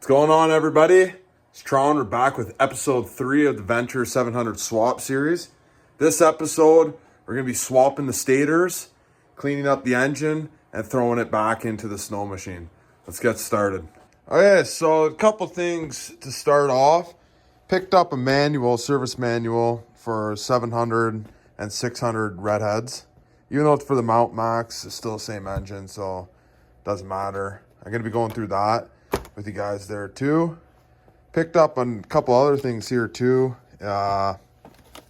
What's going on, everybody? It's Tron. We're back with episode 3 of the Venture 700 swap series. This episode, we're going to be swapping the stators, cleaning up the engine, and throwing it back into the snow machine. Let's get started. Okay, so a couple things to start off. Picked up a manual, service manual for 700 and 600 redheads. Even though it's for the Mount Max, it's still the same engine, so it doesn't matter. I'm going to be going through that with you guys there too. Picked up a couple other things here too. I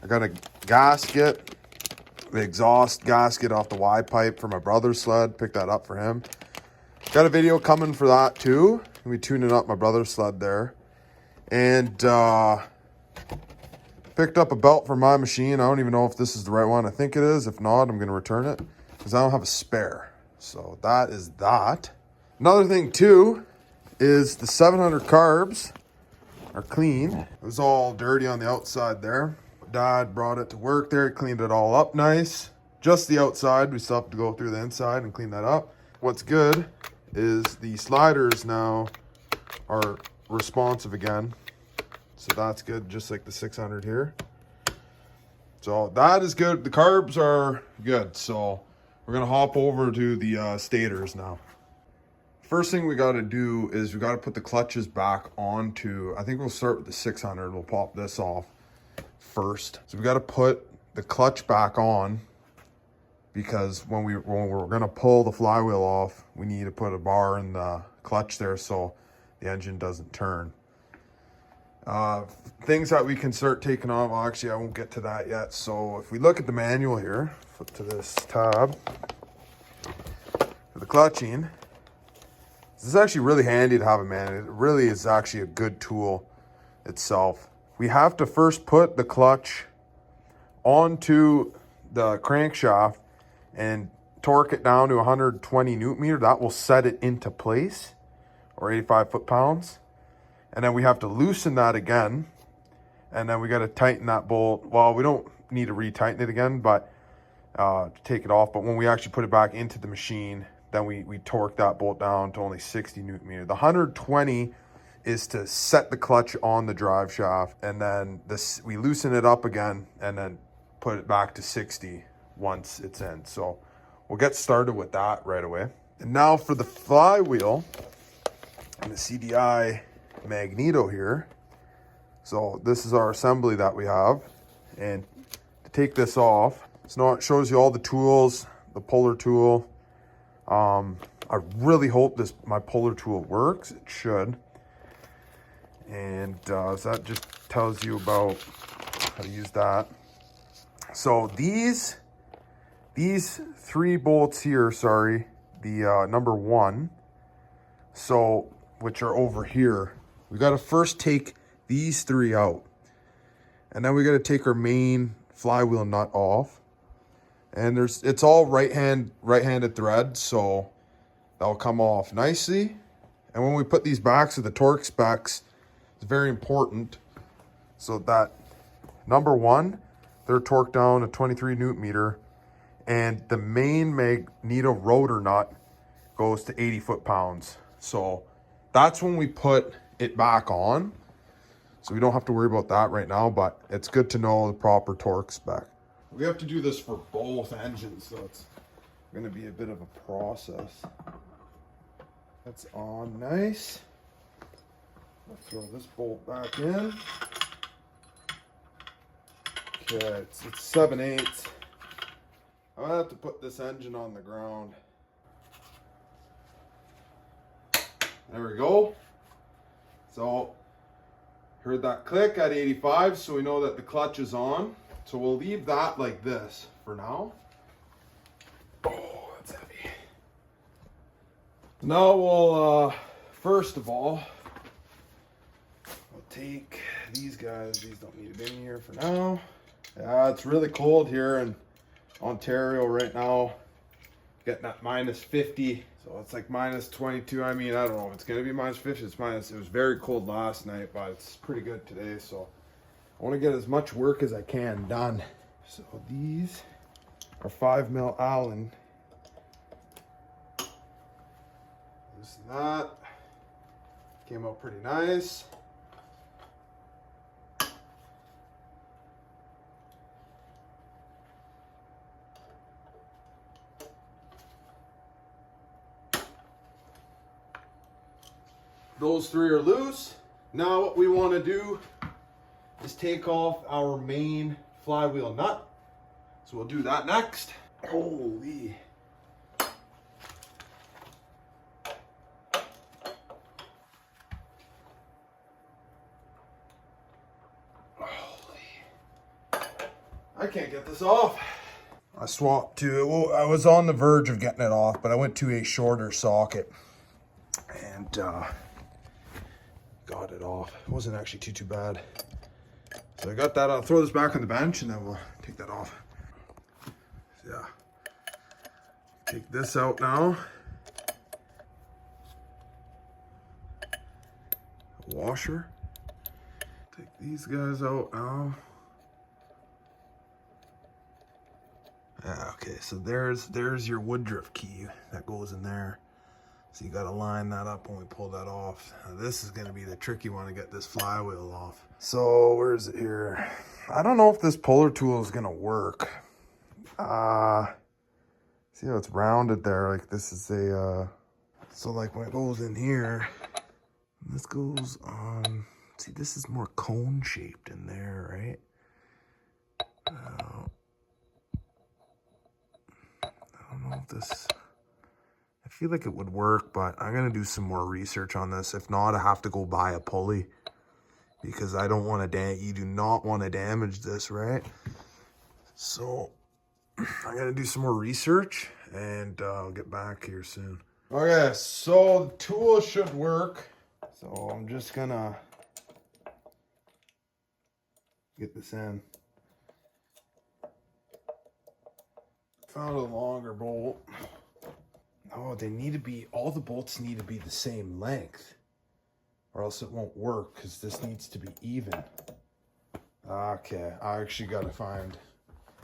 got a gasket, the exhaust gasket off the Y pipe for my brother's sled. Picked that up for him. Got a video coming for that too. Gonna be tuning up my brother's sled there. And picked up a belt for my machine. I don't even know if this is the right one. I think it is. If not, I'm gonna return it because I don't have a spare. So that is that. Another thing too is the 700 carbs are clean. It was all dirty on the outside there. Dad brought it to work there, he cleaned it all up nice. Just the outside, we still have to go through the inside and clean that up. What's good is the sliders now are responsive again. So that's good, just like the 600 here. So that is good. The carbs are good. So we're gonna hop over to the stators now. First thing we got to do is we got to put the clutches back onto, I think we'll start with the 600. We'll pop this off first. So we got to put the clutch back on because when we're going to pull the flywheel off, we need to put a bar in the clutch there so the engine doesn't turn. Things that we can start taking off, well, actually I won't get to that yet. So if we look at the manual here, flip to this tab for the clutching. This is actually really handy to have a manual. It really is actually a good tool itself. We have to first put the clutch onto the crankshaft and torque it down to 120 newton meter. That will set it into place, or 85 foot-pounds. And then we have to loosen that again. And then we got to tighten that bolt. Well, we don't need to retighten it again, but to take it off. But when we actually put it back into the machine, then we torque that bolt down to only 60 newton meter. The 120 is to set the clutch on the drive shaft, and then we loosen it up again and then put it back to 60 once it's in. So we'll get started with that right away. And now for the flywheel and the CDI magneto here. So this is our assembly that we have. And to take this off, so it shows you all the tools, the puller tool. I really hope my puller tool works. It should. And so that just tells you about how to use that. So these 3 bolts here, the number 1, so which are over here, we got to first take these 3 out, and then we got to take our main flywheel nut off. And it's all right-handed thread, so that'll come off nicely. And when we put these back, so the torque specs is very important. So that number 1, they're torqued down to 23 newton meter, and the main magneto rotor nut goes to 80 foot-pounds. So that's when we put it back on. So we don't have to worry about that right now, but it's good to know the proper torque spec. We have to do this for both engines, so it's going to be a bit of a process. That's on nice. I'll throw this bolt back in. Okay, it's 7/8. I'm going to have to put this engine on the ground. There we go. So, heard that click at 85, so we know that the clutch is on. So we'll leave that like this for now. Oh, that's heavy. Now we'll, first of all, we'll take these guys. These don't need it in here for now. Yeah, it's really cold here in Ontario right now. Getting at -50. So it's like -22. I mean, I don't know if it's going to be -50. It was very cold last night, but it's pretty good today. So I want to get as much work as I can done. So these are 5mm Allen. Loosen that. Came out pretty nice. Those three are loose. Now what we want to do is take off our main flywheel nut. So we'll do that next. Holy. I can't get this off. I swapped to, well, I was on the verge of getting it off, but I went to a shorter socket and got it off. It wasn't actually too bad. So I got that. I'll throw this back on the bench and then we'll take that off. Yeah. Take this out now. Washer. Take these guys out now. Okay, so there's your Woodruff key that goes in there. So you got to line that up when we pull that off. Now this is going to be the tricky one to get this flywheel off. So where is it here? I don't know if this puller tool is going to work. See how it's rounded there? Like this is a, so like when it goes in here, this goes on, see this is more cone shaped in there, right? I don't know if this, I feel like it would work, but I'm going to do some more research on this. If not, I have to go buy a pulley because I don't want to, you do not want to damage this, right? So I'm going to do some more research and I'll get back here soon. Okay, so the tool should work. So I'm just going to get this in. Found a longer bolt. Oh, they need to be, all the bolts need to be the same length or else it won't work because this needs to be even. Okay, I actually got to find,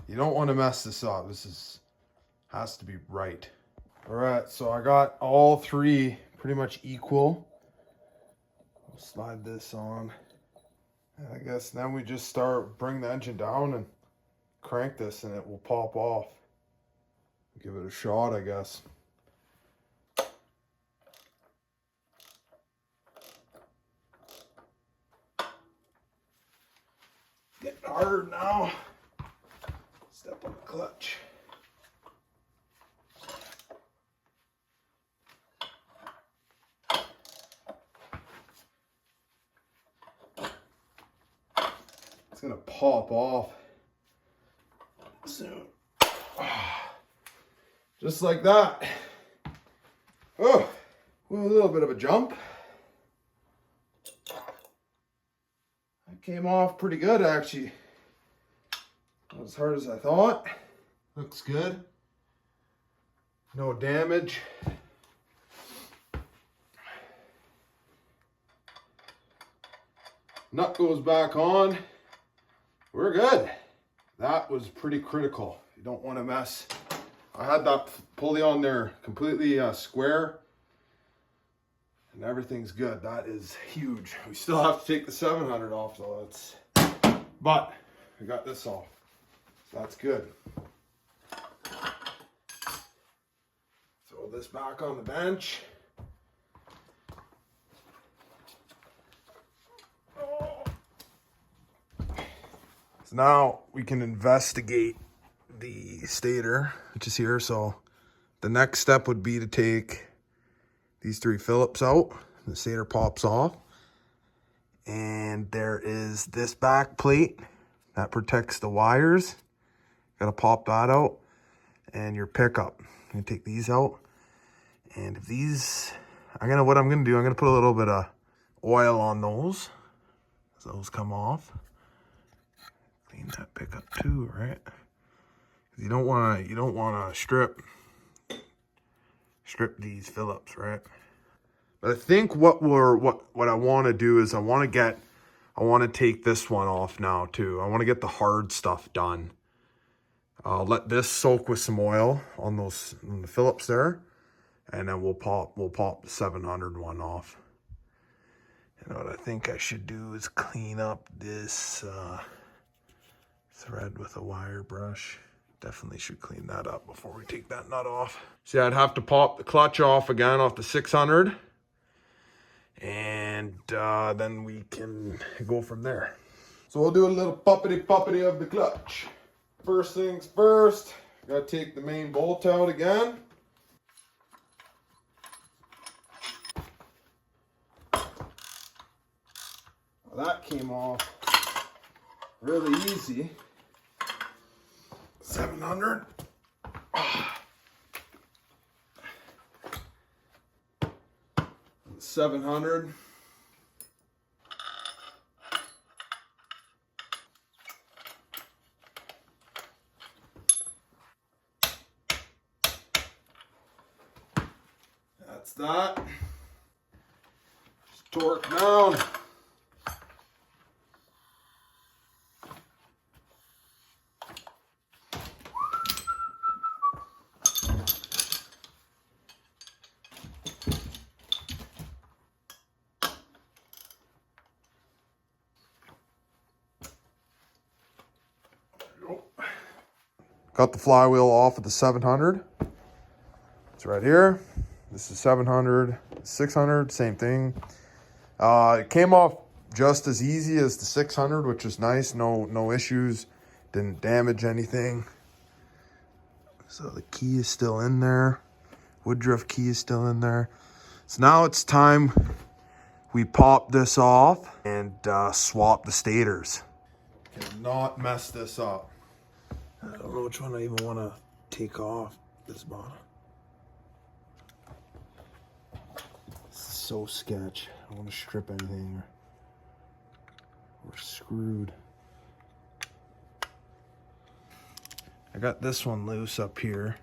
you don't want to mess this up. This has to be right. All right, so I got all three pretty much equal. I'll slide this on. And I guess then we just bring the engine down and crank this and it will pop off. Give it a shot, I guess. Getting hard now. Step on the clutch. It's gonna pop off soon. Just like that. Oh, well, a little bit of a jump. That came off pretty good, actually. Not as hard as I thought. Looks good. No damage. Nut goes back on. We're good. That was pretty critical. You don't want to mess. I had that pulley on there completely square and everything's good. That is huge. We still have to take the 700 off though. But we got this off. So that's good. Throw this back on the bench. So now we can investigate the stator, which is here. So the next step would be to take these three Phillips out. The stator pops off. And there is this back plate that protects the wires. Gotta pop that out. And your pickup. I'm gonna take these out. And if these, what I'm gonna do, I'm gonna put a little bit of oil on those. As those come off. Clean that pickup too, right? You don't want to strip these Phillips, right? But I think what I want to do is I want to take this one off now too. I want to get the hard stuff done. I'll let this soak with some oil on the Phillips there, and then we'll pop the 700 one off. You know what I think I should do is clean up this thread with a wire brush. Definitely should clean that up before we take that nut off. See, I'd have to pop the clutch off again off the 600. And then we can go from there. So we'll do a little puppety of the clutch. First things first, gotta take the main bolt out again. Well, that came off really easy. 700. 700. That's that. Just torque down. Got the flywheel off at the 700. It's right here. This is 700, 600, same thing. It came off just as easy as the 600, which is nice. No issues. Didn't damage anything. So the key is still in there. Woodruff key is still in there. So now it's time we pop this off and swap the stators. Cannot mess this up. I don't know which one I even want to take off this bottom. It's so sketch. I don't want to strip anything. We're screwed. I got this one loose up here.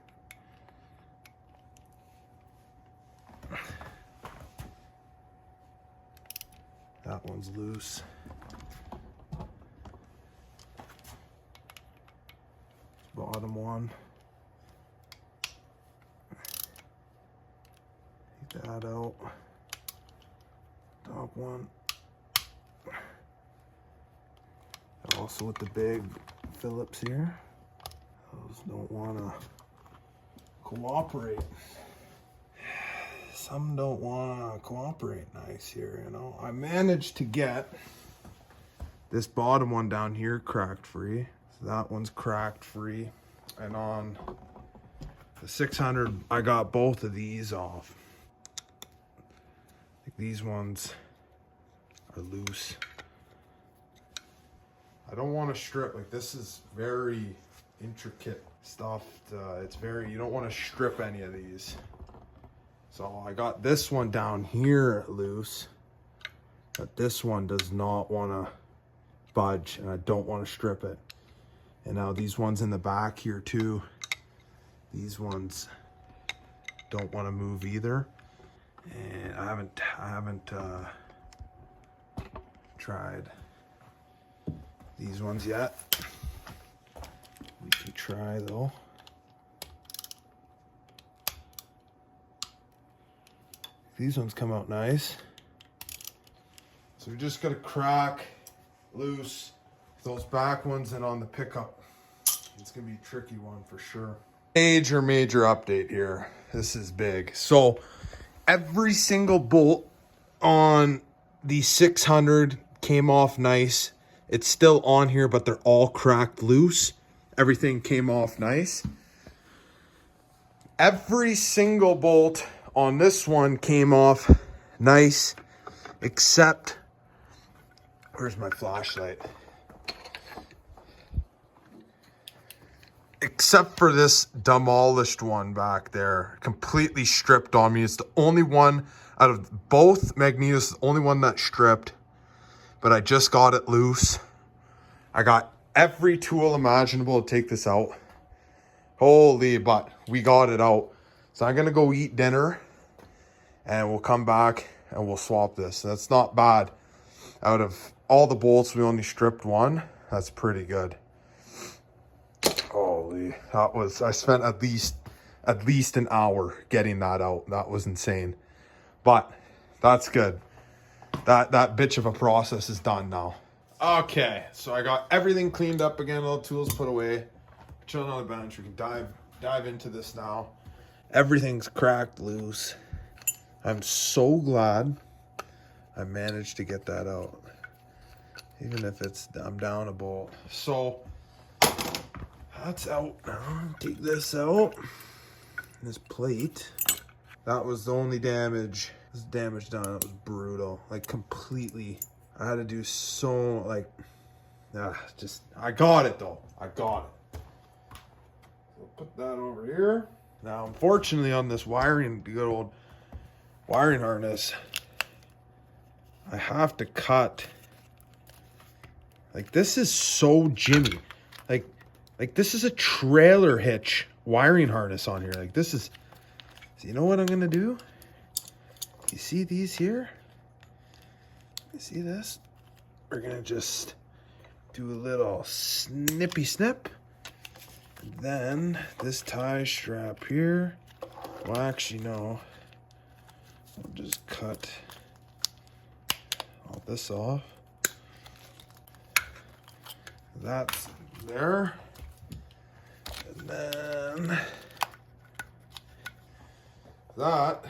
That one's loose. Bottom one. Take that out. Top one. And also with the big Phillips here. Those don't want to cooperate. Some don't want to cooperate nice here, you know. I managed to get this bottom one down here cracked free. That one's cracked free. And on the 600, I got both of these off. I think these ones are loose. I don't want to strip. Like, this is very intricate stuff. You don't want to strip any of these. So I got this one down here loose, but this one does not want to budge, and I don't want to strip it. And now these ones in the back here too, these ones don't want to move either. And I haven't tried these ones yet. We can try though. These ones come out nice. So we just gotta crack loose those back ones, and on the pickup, it's gonna be a tricky one for sure. Major update here. This is big. So every single bolt on the 600 came off nice. It's still on here, but they're all cracked loose. Everything came off nice. Every single bolt on this one came off nice, except, where's my flashlight? Except for this demolished one back there, completely stripped on me. It's the only one out of both magnetos, the only one that stripped, but I just got it loose. I got every tool imaginable to take this out. Holy, but we got it out. So I'm gonna go eat dinner and we'll come back and we'll swap this. That's not bad. Out of all the bolts, we only stripped one. That's pretty good. Holy, I spent at least an hour getting that out. That was insane, but that's good. that bitch of a process is done now. Okay, so I got everything cleaned up again, all the tools put away. Chilling on the bench. We can dive into this now. Everything's cracked loose. I'm so glad I managed to get that out. Even if I'm down a bolt. So that's out now. Take this out. This plate. That was the only damage. This damage done. It was brutal. Like completely. I had to do so like I got it though. I got it. So put that over here. Now unfortunately on this wiring, the good old wiring harness, I have to cut. Like this is so Jimmy. Like this is a trailer hitch wiring harness on here. Like this is, so you know what I'm gonna do? You see these here? You see this? We're gonna just do a little snippy snip. And then this tie strap here. Well, actually, no. I'll just cut all this off. That's there. And then that out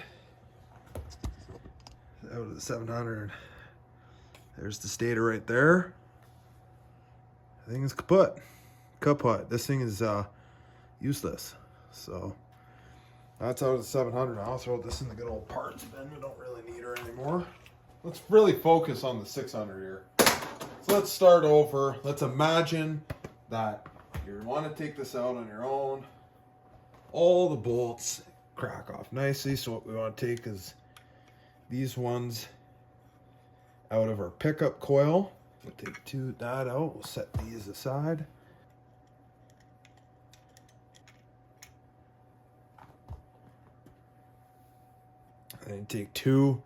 of the 700. There's the stator right there. I think it's kaput. Kaput. This thing is useless. So that's out of the 700. I'll throw this in the good old parts bin. We don't really need her anymore. Let's really focus on the 600 here. So let's start over. Let's imagine that you want to take this out on your own. All the bolts crack off nicely. So what we want to take is these ones out of our pickup coil. We'll take that out. We'll set these aside. And take two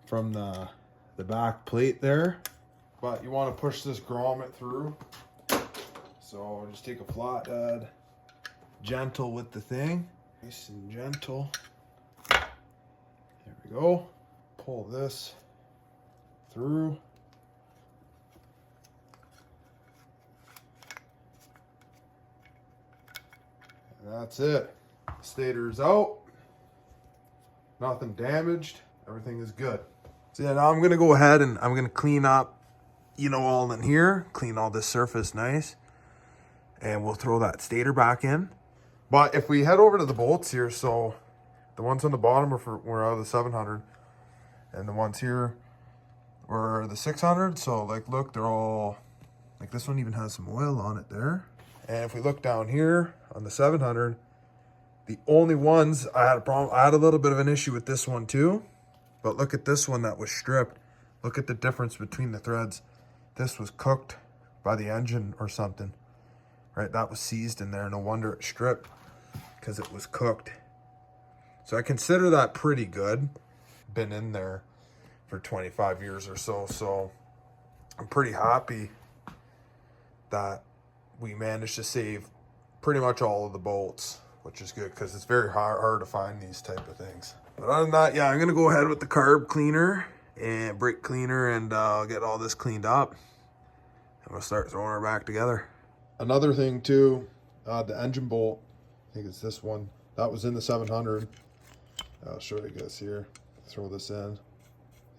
from the back plate there. But you want to push this grommet through. So just take a flathead, gentle with the thing. Nice and gentle. There we go. Pull this through. And that's it. Stator's out. Nothing damaged. Everything is good. So yeah, now I'm gonna go ahead and I'm gonna clean up, all in here, clean all this surface nice, and we'll throw that stator back in. But if we head over to the bolts here, so the ones on the bottom were out of the 700, and the ones here were the 600. So like, look, they're all like, this one even has some oil on it there. And if we look down here on the 700, the only ones I had a problem, I had a little bit of an issue with this one too. But look at this one that was stripped. Look at the difference between the threads. This was cooked by the engine or something, right? That was seized in there. No wonder it stripped, because it was cooked. So I consider that pretty good. Been in there for 25 years or so. So I'm pretty happy that we managed to save pretty much all of the bolts, which is good because it's very hard to find these type of things. But other than that, yeah, I'm gonna go ahead with the carb cleaner and brake cleaner and get all this cleaned up. And we'll start throwing her back together. Another thing too, the engine bolt, I think it's this one, that was in the 700. I'll show you guys here. Throw this in.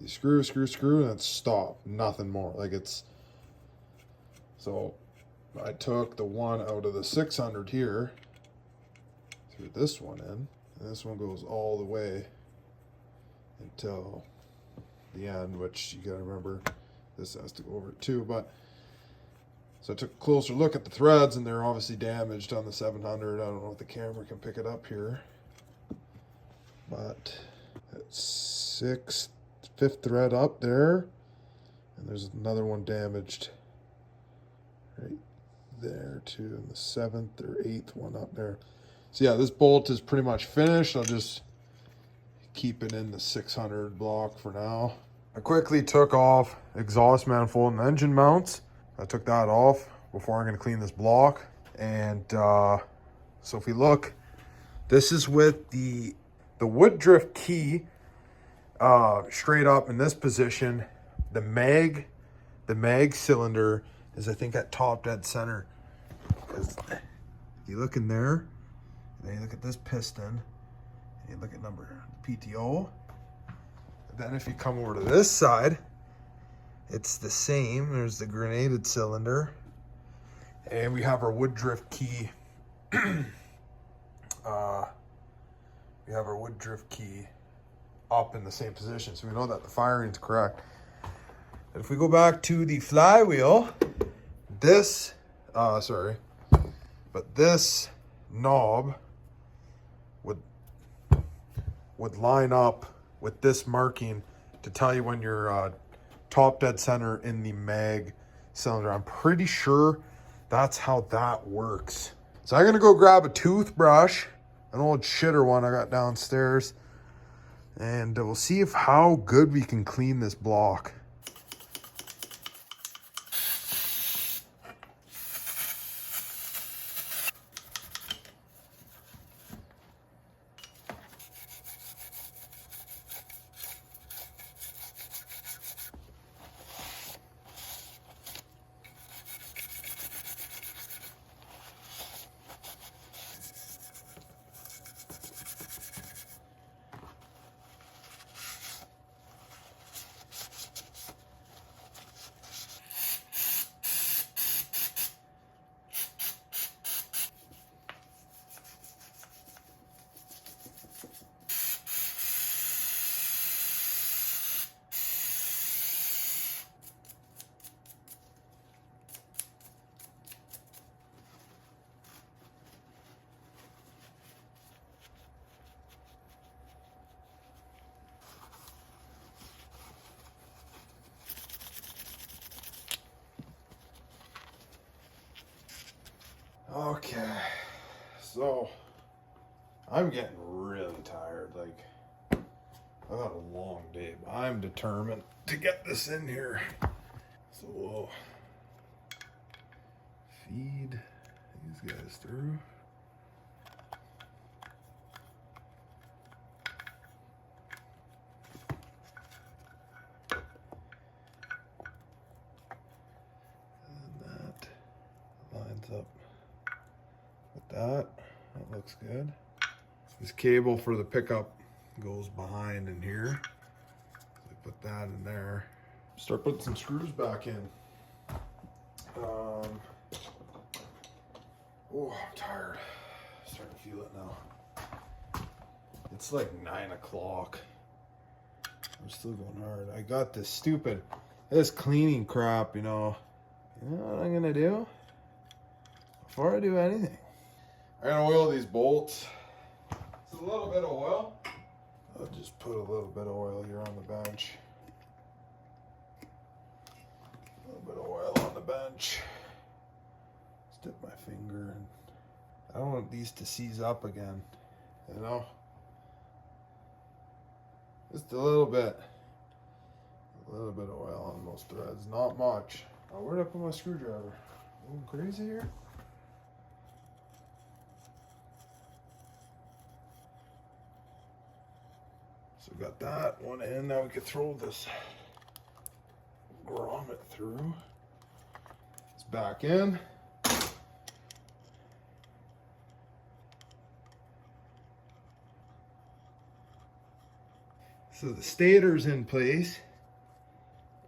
You screw, and then stop. Nothing more. Like it's, so I took the one out of the 600 here, threw this one in, and this one goes all the way until the end, which you gotta remember this has to go over it too. But so I took a closer look at the threads, and they're obviously damaged on the 700. I don't know if the camera can pick it up here, but it's fifth thread up there, and there's another one damaged right there too, and the 7th or 8th one up there. So yeah, this bolt is pretty much finished. I'll just keep it in the 600 block for now. I quickly took off exhaust manifold and engine mounts. I took that off before I'm going to clean this block. And so if we look, this is with the wood drift key straight up in this position. The mag cylinder is, I think, at top dead center. Because you look in there, and then you look at this piston, and you look at PTO. And then if you come over to this side, it's the same. There's the grenaded cylinder, and we have our wood drift key. We have our wood drift key up in the same position, so we know that the firing is correct. And if we go back to the flywheel, this knob would line up with this marking to tell you when you're top dead center in the mag cylinder. I'm pretty sure that's how that works. So I'm gonna go grab a toothbrush, an old shitter one I got downstairs, and we'll see how good we can clean this block. Okay, so I'm getting really tired. Like, I've had a long day, but I'm determined to get this in here. So we'll feed these guys through. And that lines up with that. That looks good. This cable for the pickup goes behind in here. So we put that in there. Start putting some screws back in. Oh, I'm tired. Starting to feel it now. It's like 9 o'clock. I'm still going hard. I got this cleaning crap, you know. You know what I'm gonna do? Before I do anything, I'm gonna oil these bolts. It's a little bit of oil. I'll just put a little bit of oil here on the bench. A little bit of oil on the bench. Just dip my finger in. I don't want these to seize up again, you know? Just a little bit. A little bit of oil on those threads, not much. Oh, where'd I put my screwdriver? Going crazy here? So we got that one in. Now we can throw this grommet through. It's back in. So the stator's in place.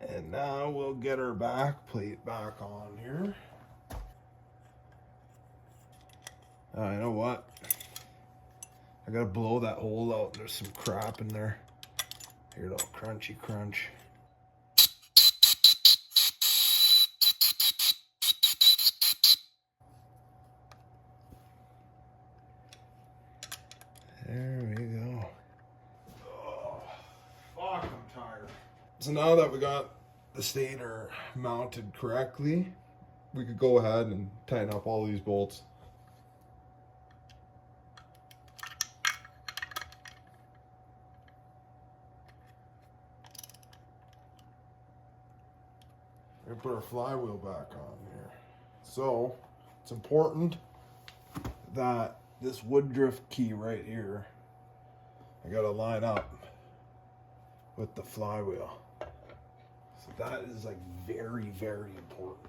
And now we'll get our back plate back on here. You know what? I gotta blow that hole out. There's some crap in there. Hear that crunchy crunch. There we go. Oh, fuck, I'm tired. So now that we got the stator mounted correctly, we could go ahead and tighten up all these bolts. We're gonna put our flywheel back on here. So it's important that this wood drift key right here, I gotta line up with the flywheel. So that is like very, very important.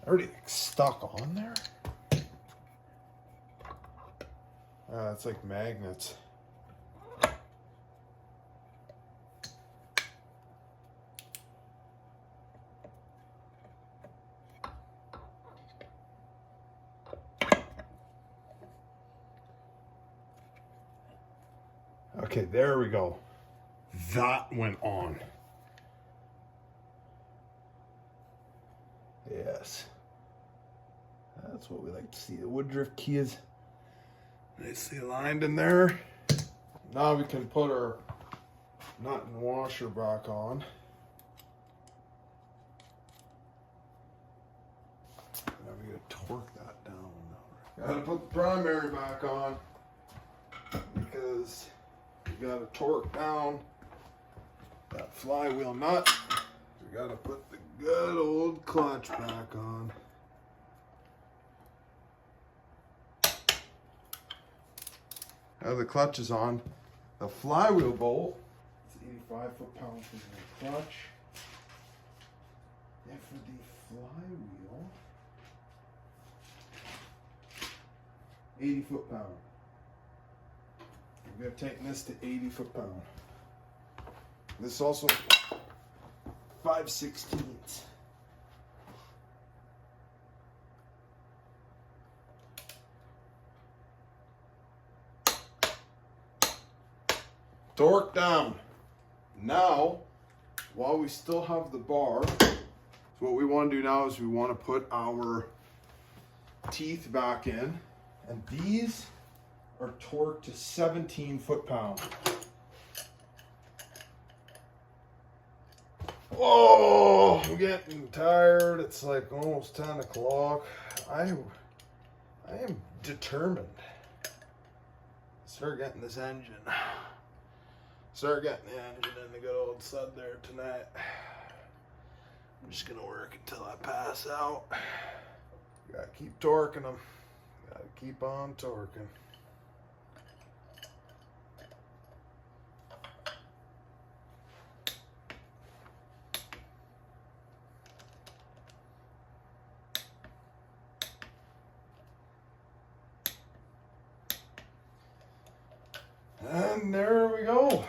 Already stuck on there? It's like magnets. Okay, there we go. That went on. Yes. That's what we like to see. The Woodruff key is nicely aligned in there. Now we can put our nut and washer back on. Now we gotta torque that down. Gotta put the primary back on because you gotta torque down that flywheel nut. We gotta put the good old clutch back on. Now the clutch is on. The flywheel bolt, it's 85 foot-pounds for the clutch. And for the flywheel, 80 foot-pound. We're gonna take this to 80 foot-pound. This is also 5/16. Torque down. Now, while we still have the bar, so what we want to do now is we want to put our teeth back in, and these are torqued to 17 foot-pound. Oh, I'm getting tired. It's like almost 10 o'clock. I am determined. Start getting this engine. Start getting the engine in the good old sud there tonight. I'm just gonna work until I pass out. Gotta keep torquing them. Gotta keep on torquing. And there we go.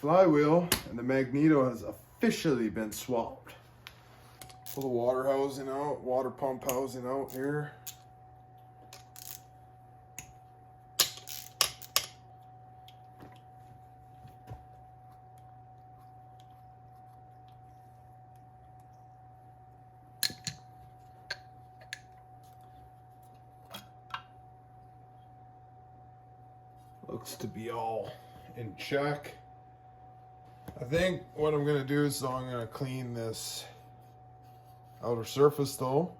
Flywheel and the magneto has officially been swapped. Pull the water housing out, water pump housing out here. Looks to be all in check. I think what I'm gonna do is I'm gonna clean this outer surface though.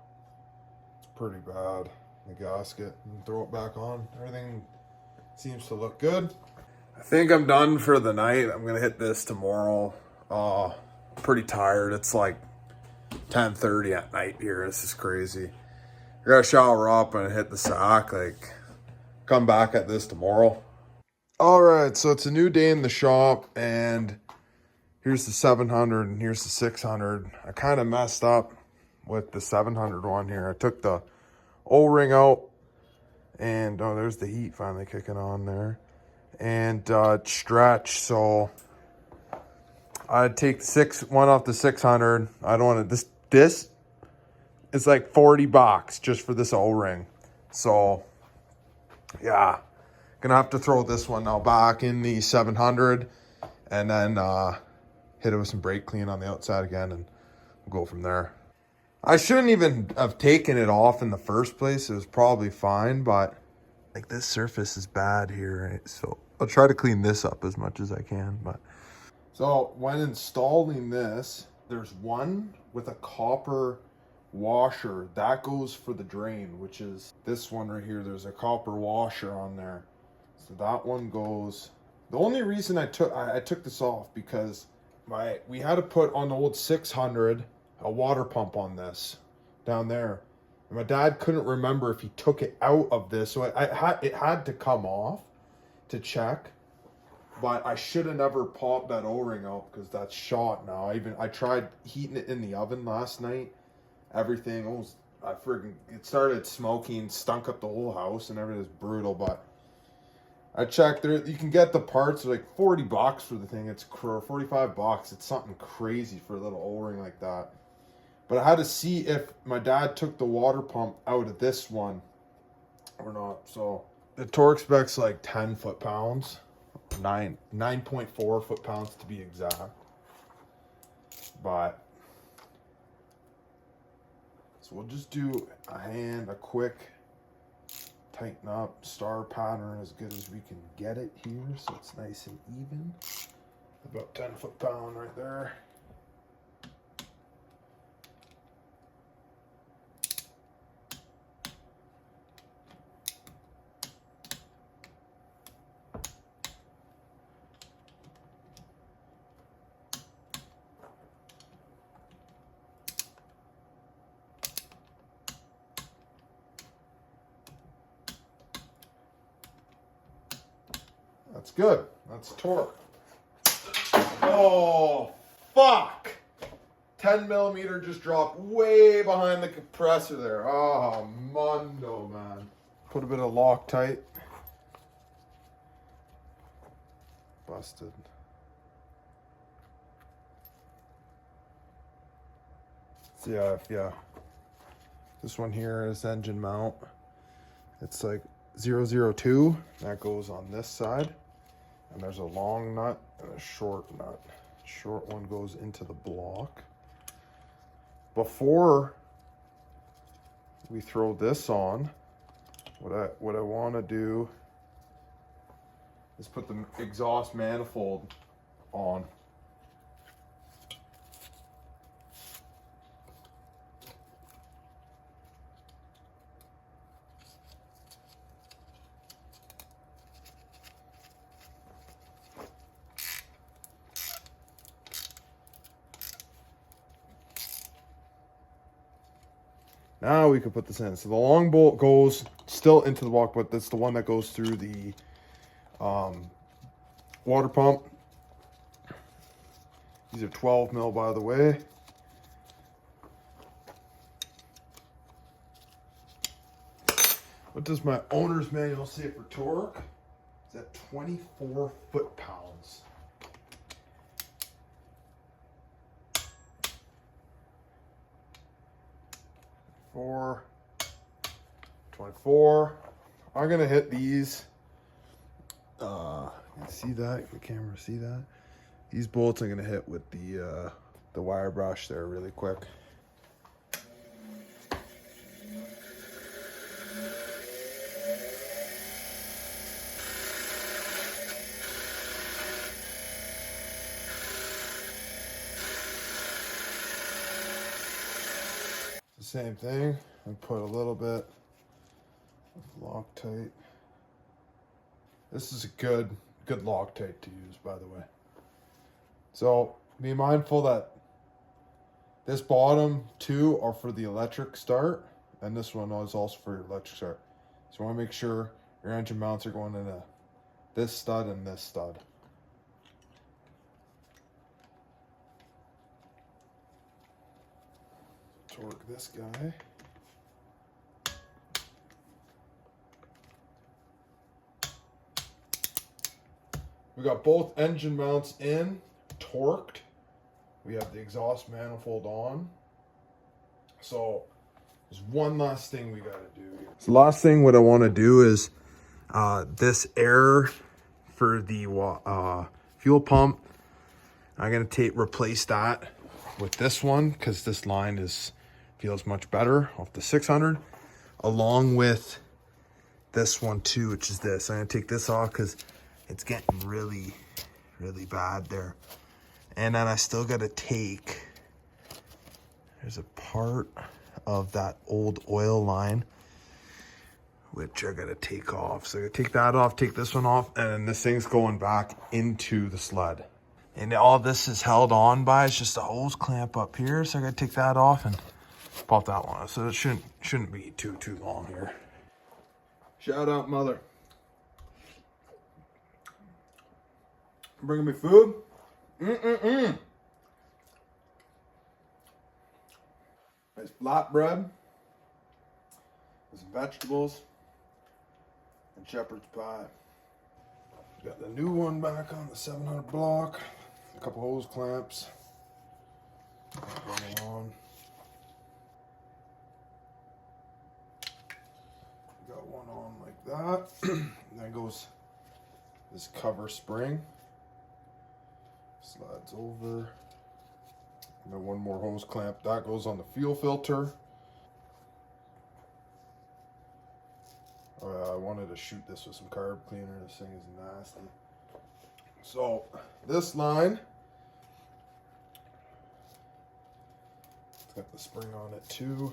It's pretty bad. The gasket, and throw it back on. Everything seems to look good. I think I'm done for the night. I'm gonna hit this tomorrow. Pretty tired. It's like 10:30 at night here. This is crazy. I gotta shower up and hit the sack. Like, come back at this tomorrow. All right, so it's a new day in the shop, and here's the 700 and here's the 600. I kind of messed up with the 700 one here. I took the O-ring out, and oh, there's the heat finally kicking on there, and it stretched. So I'd take one off the 600. I don't want to. This is like $40 just for this O-ring. So yeah. Gonna have to throw this one now back in the 700 and then hit it with some brake clean on the outside again, and we'll go from there. I shouldn't even have taken it off in the first place. It was probably fine, but like this surface is bad here, right? So I'll try to clean this up as much as I can. But so when installing this, there's one with a copper washer that goes for the drain, which is this one right here. There's a copper washer on there. So that one goes. The only reason I took this off because we had to put on the old 600 a water pump on this down there. And my dad couldn't remember if he took it out of this, so it had to come off to check. But I should have never popped that O-ring out because that's shot now. I tried heating it in the oven last night. Everything was, it started smoking, stunk up the whole house, and everything was brutal. But I checked there. You can get the parts for like $40 for the thing. It's $45. It's something crazy for a little O-ring like that. But I had to see if my dad took the water pump out of this one or not. So the torque spec's like 10 foot-pounds, 9.4 foot-pounds to be exact. But so we'll just do a quick tighten up star pattern as good as we can get it here, so it's nice and even. About 10 foot-pound right there. That's good. That's torque. Oh, fuck. 10 millimeter just dropped way behind the compressor there. Oh, mundo, man. Put a bit of Loctite. Busted. So yeah. This one here is engine mount. It's like 002. That goes on this side. And there's a long nut and a short nut. Short one goes into the block. Before we throw this on, what I want to do is put the exhaust manifold on. Now we can put this in. So the long bolt goes still into the block, but that's the one that goes through the water pump. These are 12 mil, by the way. What does my owner's manual say for torque? It's at 24 foot-pounds. 24. I'm gonna hit these. You see that? The camera see that? These bolts I'm gonna hit with the wire brush there really quick. Same thing, and put a little bit of Loctite. This is a good Loctite to use, by the way. So be mindful that this bottom two are for the electric start, and this one is also for your electric start. So you want to make sure your engine mounts are going into this stud and this stud. Torque this guy. We got both engine mounts in, torqued. We have the exhaust manifold on. So there's one last thing we gotta do here. So last thing what I wanna do is this air for the fuel pump. I'm gonna replace that with this one because this line feels much better off the 600, along with this one too, which is this. I'm gonna take this off because it's getting really, really bad there. And then I still gotta take, there's a part of that old oil line, which I gotta take off. So I gotta take that off, take this one off, and then this thing's going back into the sled. And all this is held on by, it's just a hose clamp up here. So I gotta take that off and pop that one off. So it shouldn't be too long here. Shout out, mother. Bringing me food. Nice flatbread. With some vegetables. And shepherd's pie. Got the new one back on the 700 block. A couple hose clamps. Going on. Got one on like that. And then goes this cover spring. Slides over. And then one more hose clamp. That goes on the fuel filter. I wanted to shoot this with some carb cleaner. This thing is nasty. So this line, it's got the spring on it too.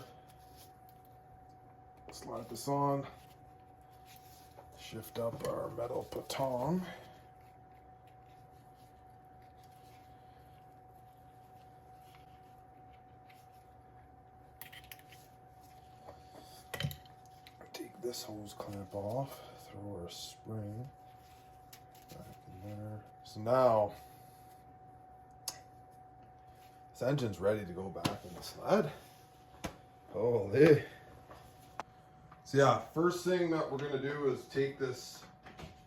Slide this on. Shift up our metal baton. This hose clamp off, throw our spring back in there. So now this engine's ready to go back in the sled. Holy. So yeah, first thing that we're gonna do is take this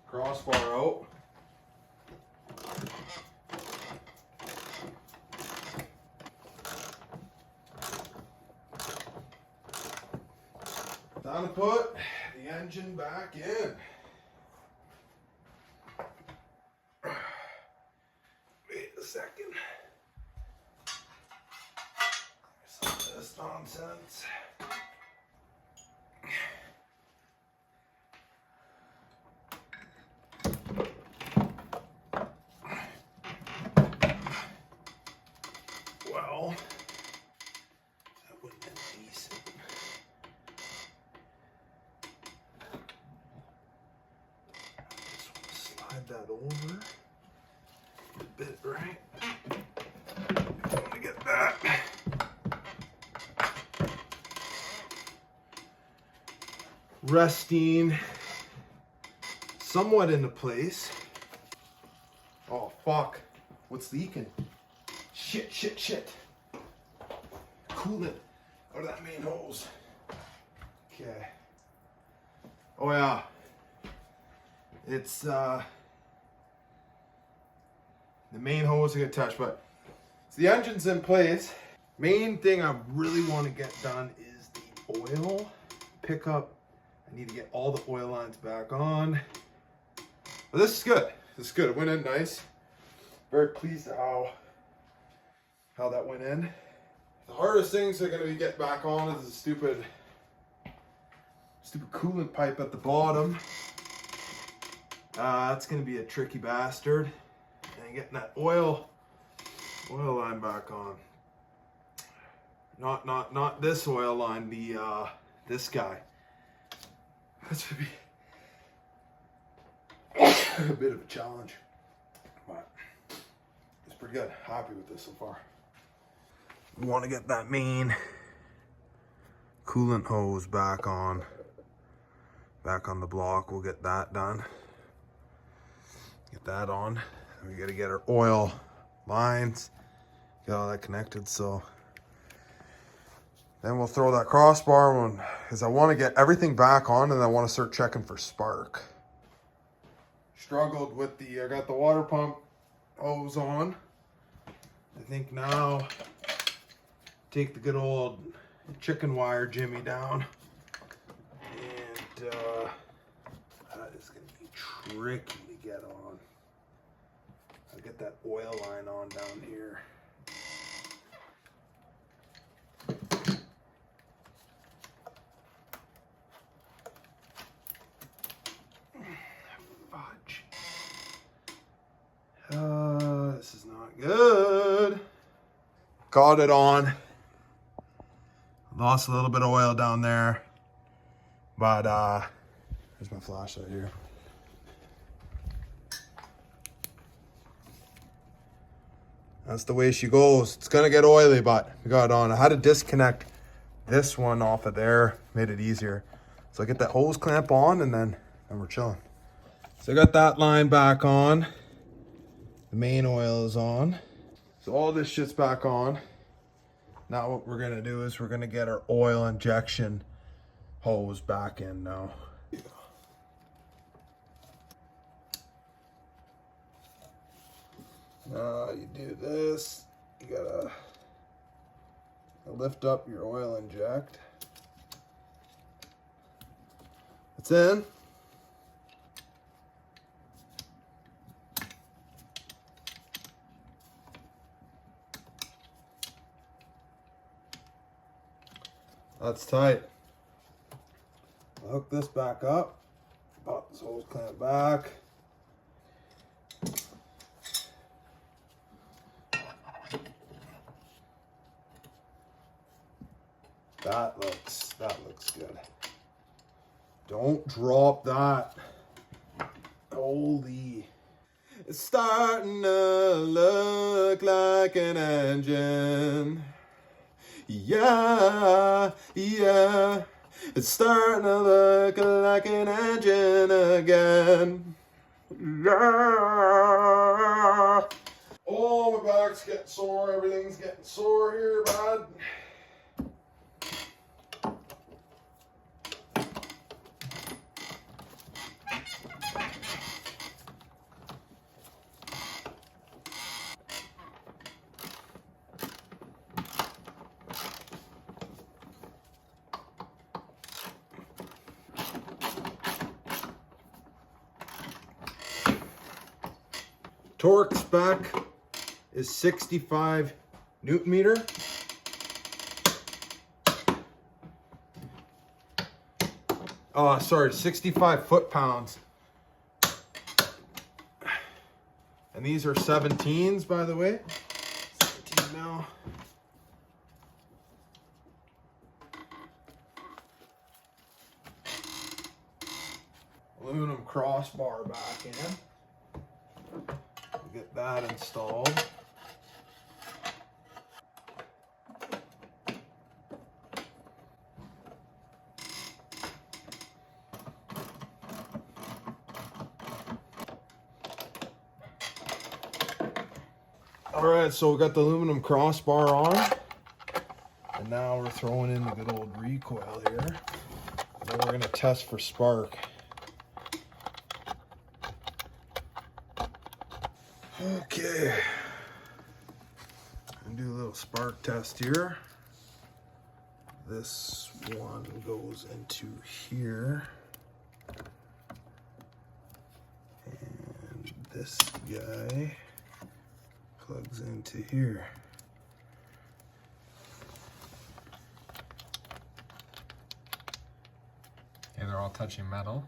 crossbar out. Time to put the engine back in. Wait a second. Some of this nonsense. Well, that wouldn't have been decent. That over a bit, right? I want to get that. Resting somewhat into place. Oh, fuck. What's leaking? Shit. Coolant out of that main hose. Okay. Oh, yeah. It's, the main hose to get touched, but so the engine's in place. Main thing I really want to get done is the oil pickup. I need to get all the oil lines back on. But this is good. This is good. It went in nice. Very pleased at how that went in. The hardest things are going to be get back on is the stupid coolant pipe at the bottom. That's going to be a tricky bastard. And getting that oil line back on. Not this oil line, this guy. That's gonna be a bit of a challenge, but it's pretty good. Happy with this so far. We want to get that main coolant hose back on the block. We'll get that done. Get that on. We got to get our oil lines, get all that connected. So then we'll throw that crossbar on, because I want to get everything back on, and I want to start checking for spark. Struggled with I got the water pump hose on. I think now take the good old chicken wire jimmy down, and that is going to be tricky to get on. I'll get that oil line on down here. Fudge. This is not good. Got it on. Lost a little bit of oil down there. But there's my flashlight here. That's the way she goes. It's gonna get oily, but we got it on. I had to disconnect this one off of there, made it easier. So I get that hose clamp on and then we're chilling. So I got that line back on. The main oil is on. So all this shit's back on. Now what we're gonna do is we're gonna get our oil injection hose back in now. Now you do this, you gotta lift up your oil inject. It's in. That's tight. I'll hook this back up, pop this hose clamp back. That looks good. Don't drop that. Holy. It's starting to look like an engine. Yeah, yeah. It's starting to look like an engine again. Yeah. Oh, my back's getting sore. Everything's getting sore here, bud. Torque spec is 65 Newton meter. Oh, sorry, 65 foot-pounds. And these are 17s, by the way. 17 now. Aluminum crossbar back in. Get that installed. All right, so we got the aluminum crossbar on, and now we're throwing in the good old recoil here. And then we're gonna test for spark. Okay, and do a little spark test here. This one goes into here, and this guy plugs into here. Yeah, they're all touching metal.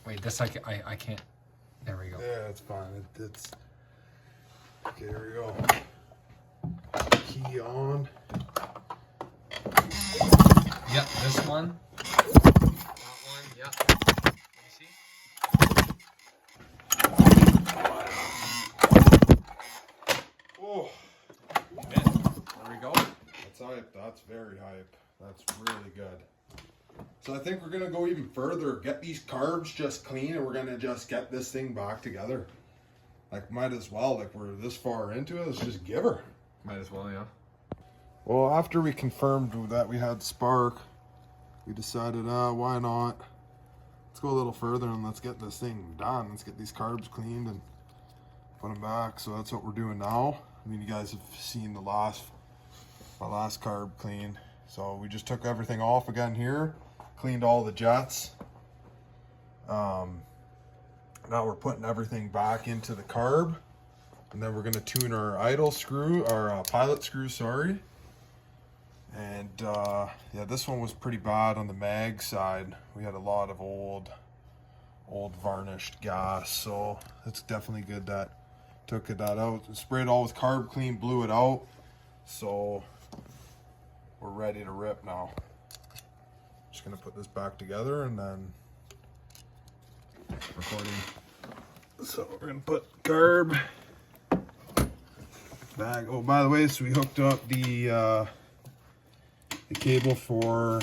Wait, this I can't. There we go. Yeah, it's fine. It's okay. Here we go. Key on. Yep, this one. That one. Yep. You see? Oh, There we go. that's hype. That's very hype. That's really good. So I think we're gonna go even further. Get these carbs just clean, and we're gonna just get this thing back together. Like, might as well. Like, we're this far into it. Let's just give her. Might as well, yeah. Well, after we confirmed that we had spark, we decided, why not? Let's go a little further and let's get this thing done. Let's get these carbs cleaned and put them back. So that's what we're doing now. I mean, you guys have seen my last carb clean. So we just took everything off again here, cleaned all the jets. Now we're putting everything back into the carb, and then we're gonna tune our idle screw, our pilot screw, sorry. And yeah, this one was pretty bad on the mag side. We had a lot of old varnished gas, so it's definitely good that took that out. Sprayed all with carb clean, blew it out, so we're ready to rip now. Just gonna put this back together and then recording. So we're gonna put carb bag. Oh, by the way, so we hooked up the cable for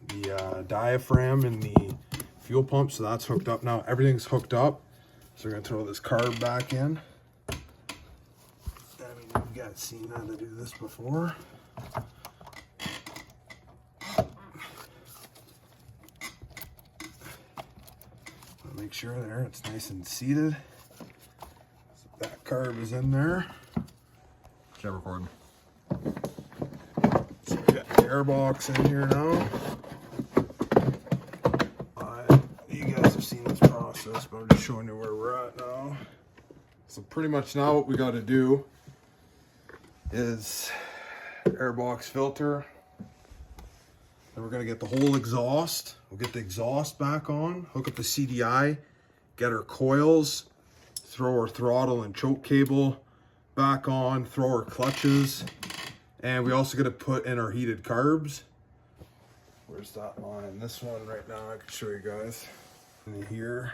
the diaphragm and the fuel pump, so that's hooked up now. Everything's hooked up. So we're gonna throw this carb back in. I mean, you guys seen how to do this before. Make sure there it's nice and seated. So that carb is in there. Keep recording. So we got the air box in here now. You guys have seen this process, but I'm just showing you where we're at now. So pretty much now what we got to do is air box filter. Then we're gonna get the whole exhaust. We'll get the exhaust back on, hook up the CDI, get our coils, throw our throttle and choke cable back on, throw our clutches, and we also gotta put in our heated carbs. Where's that line? This one right now, I can show you guys. In here,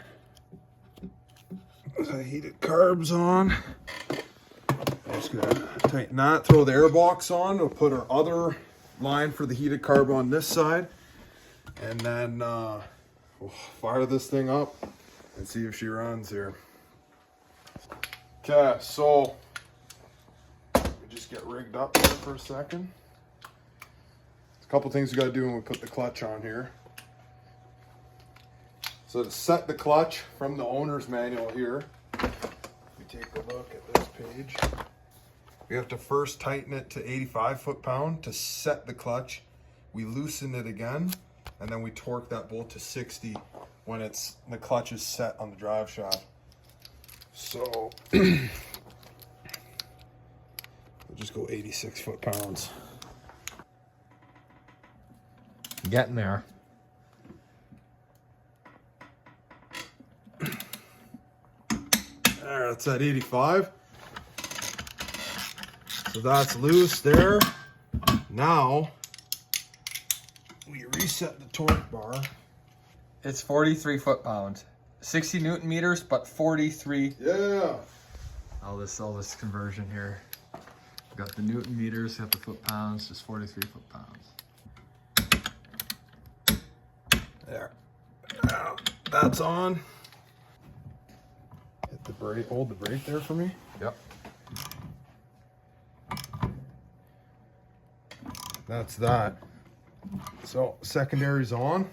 the heated carbs on. I'm just gonna tighten that, throw the air box on. We'll put our other line for the heated carb on this side, and then we'll fire this thing up and see if she runs here. Okay, so we just get rigged up here for a second. There's a couple things we got to do when we put the clutch on here. So to set the clutch from the owner's manual here, we take a look at this page. We have to first tighten it to 85 foot-pound to set the clutch. We loosen it again, and then we torque that bolt to 60 when the clutch is set on the drive shaft. So we'll just go 86 foot-pounds. Getting there. There, that's at 85. So that's loose there. Now we reset the torque bar. It's 43 foot-pounds. 60 Newton meters, but 43. Yeah. All this conversion here. We've got the Newton meters, got the foot-pounds, just 43 foot-pounds. There. Now that's on. Hit the brake, hold the brake there for me. Yep. That's that. So secondary's on.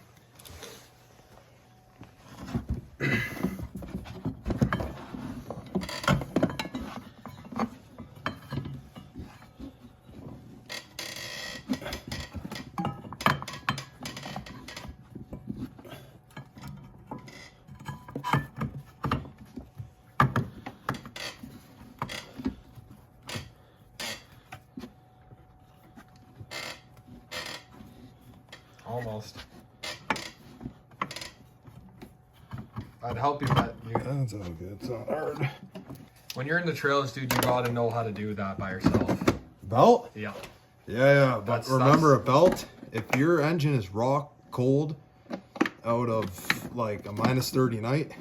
Almost. I'd help you, but That's all good. It's not hard. when you're in the trails, dude, you gotta know how to do that by yourself. Belt? Yeah. Yeah, but That's- remember a belt, if your engine is rock cold out of like a -30 night,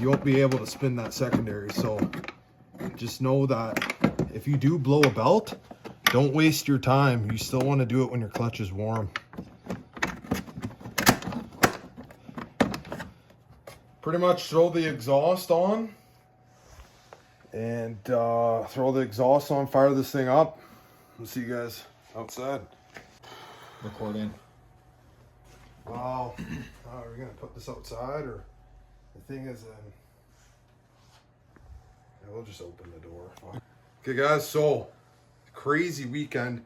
you won't be able to spin that secondary. So just know that if you do blow a belt, don't waste your time. You still want to do it when your clutch is warm. Pretty much throw the exhaust on and throw the exhaust on, fire this thing up. We'll see you guys outside. Recording. Wow. Are we gonna put this outside, or the thing is yeah, we'll just open the door. Okay guys, so crazy weekend.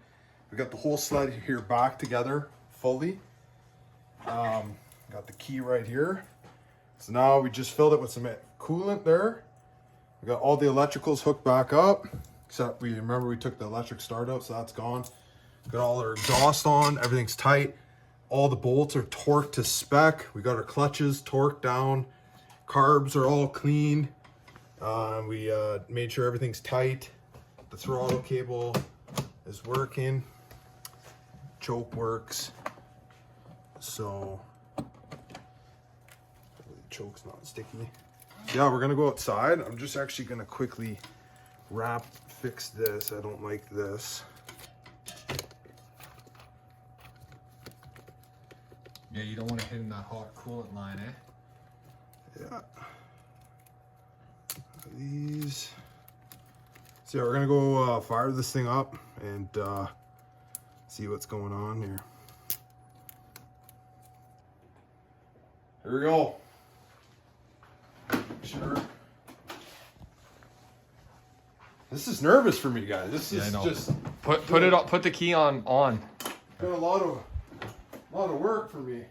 We got the whole sled here back together fully. Got the key right here. So now we just filled it with some coolant there. We got all the electricals hooked back up, except we took the electric start out, so that's gone. Got all our exhaust on, everything's tight. All the bolts are torqued to spec. We got our clutches torqued down. Carbs are all clean. We made sure everything's tight. The throttle cable is working. Choke works. So choke's not sticky. Yeah, we're gonna go outside. I'm just actually gonna quickly fix this. I don't like this. Yeah, you don't want to hit in that hot coolant line, eh? Yeah. These. So yeah, we're gonna go fire this thing up and see what's going on here. Here we go. Sure. This is nervous for me, guys. This is just put it up. Put the key on. Been a lot of work for me.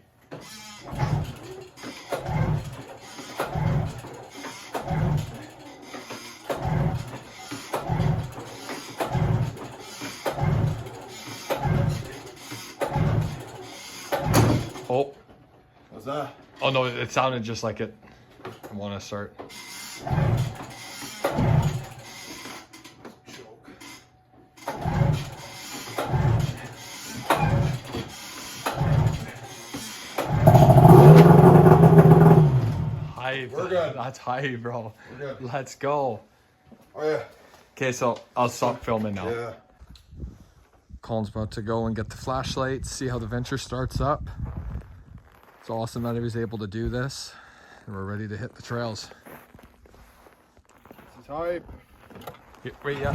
Oh. What's that? Oh no! It sounded just like it. I want to start. Hype. We're good. That's hype, bro. We're good. Let's go. Oh yeah. Okay, so I'll stop filming now. Yeah. Colin's about to go and get the flashlight, see how the Venture starts up. It's awesome that he was able to do this, and we're ready to hit the trails. This is hype. Wait, yeah.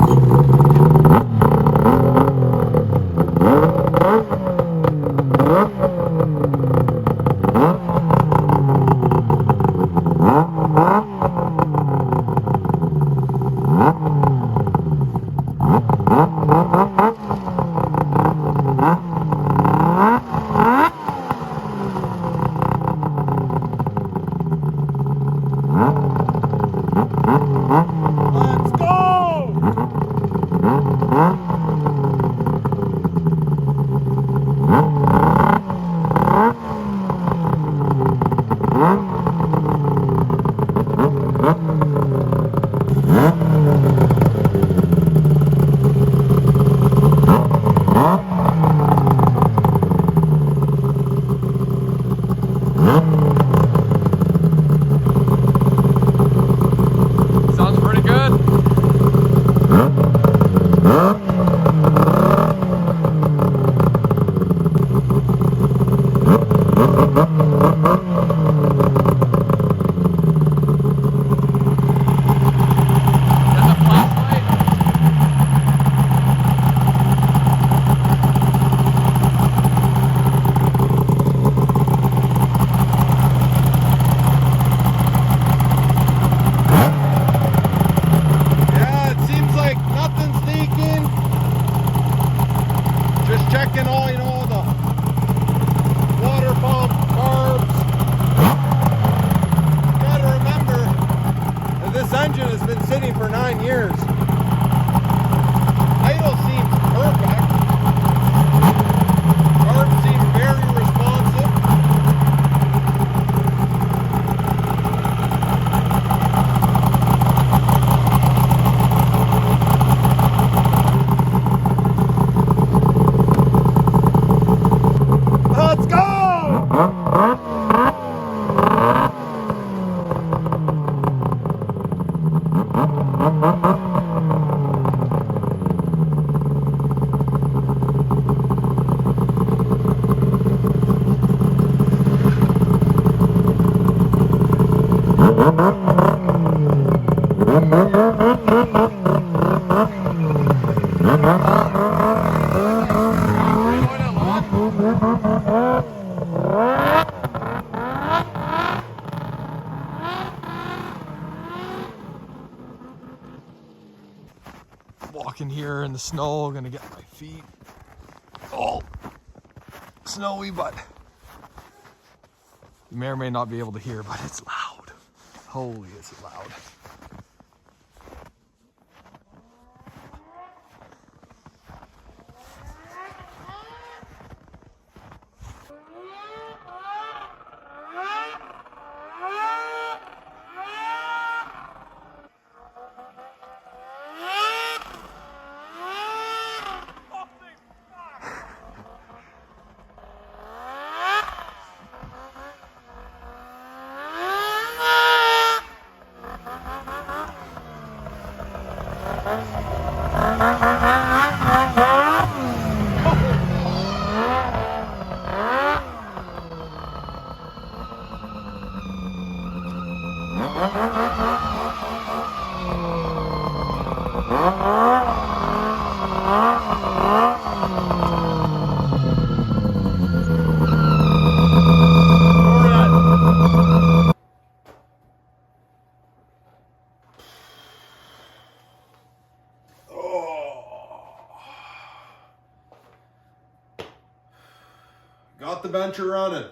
Sounds pretty good. Yeah, it seems like nothing's leaking. Just checking all, the water pump, carbs. Gotta remember that this engine has been sitting for 9 years. Idle seems perfect. Carbs seem very responsive. Let's go! Walking here in the snow, gonna get my feet all snowy, but you may or may not be able to hear, but it's loud. Holy, is it loud. got the Venture running.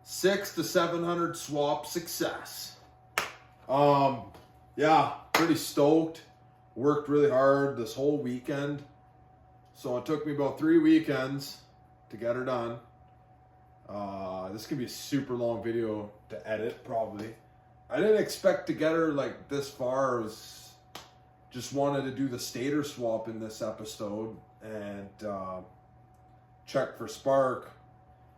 6 to 700 swap success. Yeah, pretty stoked. Worked really hard this whole weekend. So it took me about 3 weekends to get her done. This could be a super long video to edit, probably. I didn't expect to get her like this far. I was just wanted to do the stator swap in this episode and check for spark.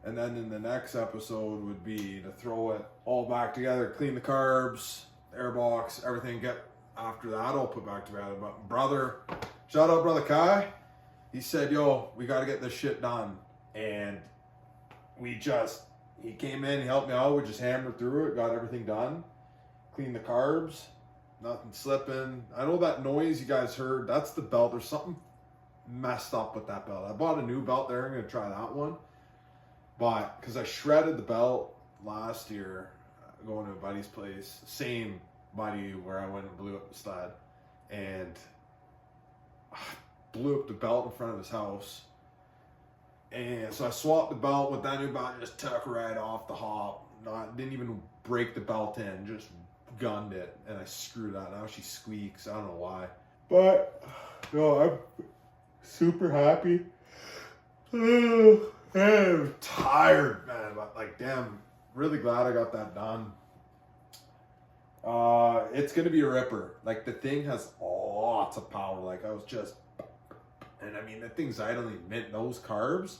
And then in the next episode would be to throw it all back together, clean the carbs, airbox, everything. Get after that, I'll put back together. But brother, shout out brother Kai. He said, "Yo, we got to get this shit done." And he came in, he helped me out. We just hammered through it, got everything done, cleaned the carbs, nothing slipping. I know that noise you guys heard. That's the belt. There's something messed up with that belt. I bought a new belt there. I'm gonna try that one. But because I shredded the belt last year, going to a buddy's place, same buddy where I went and blew up the stud, and blew up the belt in front of his house. And so I swapped the belt with that new belt and just took right off the hop. Didn't even break the belt in, just gunned it, and I screwed that. Now she squeaks. I don't know why. But no, I'm super happy. I'm tired, man, but like, damn, really glad I got that done. It's gonna be a ripper. Like, the thing has lots of power. Like, I was just, and I mean, the thing's idling mint those carbs.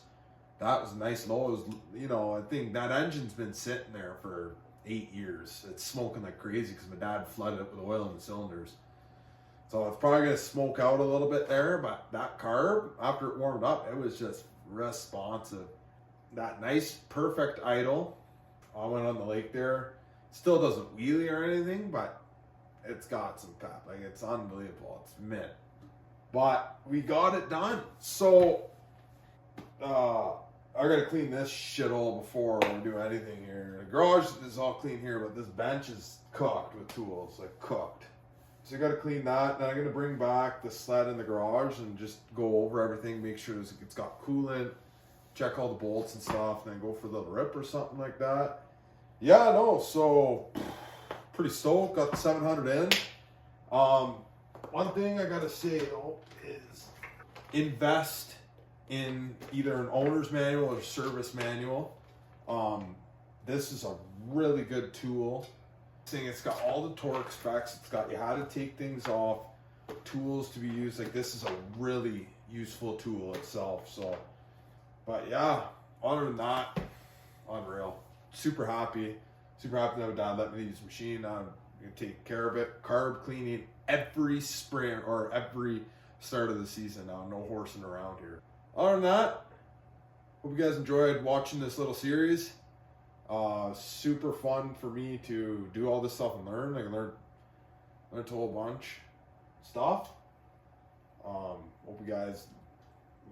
That was nice low. It was, you know, I think that engine's been sitting there for 8 years. It's smoking like crazy because my dad flooded it with oil in the cylinders. So it's probably gonna smoke out a little bit there, but that carb, after it warmed up, it was just responsive. That nice, perfect idle. I went on the lake there. Still doesn't wheelie or anything, but it's got some pep. Like, it's unbelievable. It's mint. But we got it done. So I gotta clean this shithole before we do anything here. The garage is all clean here, but this bench is cooked with tools, like cooked. So I gotta clean that. Then I'm gonna bring back the sled in the garage and just go over everything, make sure it's got coolant, check all the bolts and stuff, and then go for the rip or something like that. Yeah, no, so pretty stoked. Got the 700 in. One thing I gotta say though is invest in either an owner's manual or service manual. This is a really good tool. It's got all the torque specs. It's got you how to take things off, tools to be used. Like, this is a really useful tool itself. So, but yeah, other than that, unreal. Super happy that my dad let me use the machine. I'm gonna take care of it. Carb cleaning every spring or every start of the season now. No horsing around here. Other than that, hope you guys enjoyed watching this little series. Super fun for me to do all this stuff and learn. I learned a whole bunch of stuff. Hope you guys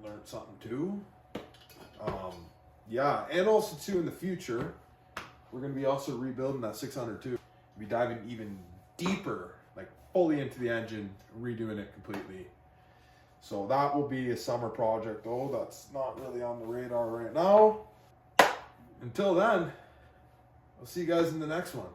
learned something too. Yeah, and also too, in the future, we're gonna be also rebuilding that 600 too. We'll be diving even deeper, like fully into the engine, redoing it completely. So that will be a summer project though. That's not really on the radar right now. Until then, I'll see you guys in the next one.